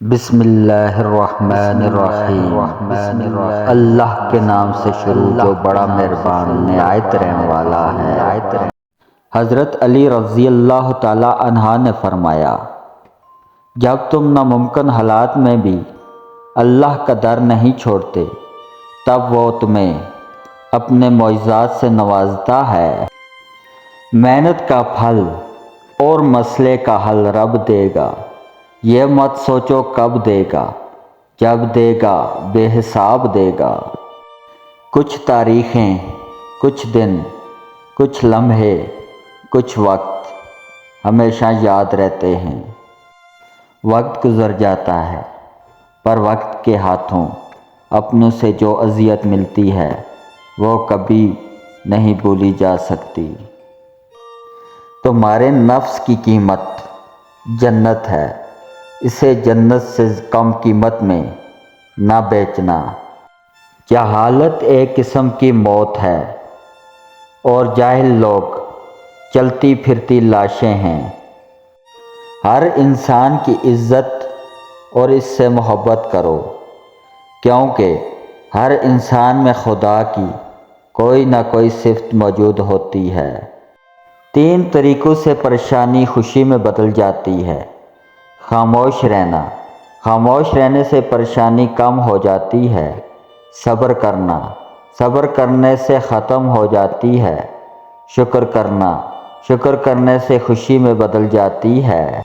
بسم اللہ الرحمن الرحیم اللہ کے نام سے شروع جو بڑا مہربان نہایت رحم والا ہے۔ حضرت علی رضی اللہ تعالی عنہ نے فرمایا، جب تم ناممکن حالات میں بھی اللہ کا در نہیں چھوڑتے تب وہ تمہیں اپنے معجزات سے نوازتا ہے۔ محنت کا پھل اور مسئلے کا حل رب دے گا، یہ مت سوچو کب دے گا، جب دے گا بے حساب دے گا۔ کچھ تاریخیں، کچھ دن، کچھ لمحے، کچھ وقت ہمیشہ یاد رہتے ہیں۔ وقت گزر جاتا ہے پر وقت کے ہاتھوں اپنوں سے جو اذیت ملتی ہے وہ کبھی نہیں بھولی جا سکتی۔ تمہارے نفس کی قیمت جنت ہے، اسے جنت سے کم قیمت میں نہ بیچنا۔ جہالت ایک قسم کی موت ہے اور جاہل لوگ چلتی پھرتی لاشیں ہیں۔ ہر انسان کی عزت اور اس سے محبت کرو، کیونکہ ہر انسان میں خدا کی کوئی نہ کوئی صفت موجود ہوتی ہے۔ 3 طریقوں سے پریشانی خوشی میں بدل جاتی ہے۔ خاموش رہنا، خاموش رہنے سے پریشانی کم ہو جاتی ہے۔ صبر کرنا، صبر کرنے سے ختم ہو جاتی ہے۔ شکر کرنا، شکر کرنے سے خوشی میں بدل جاتی ہے۔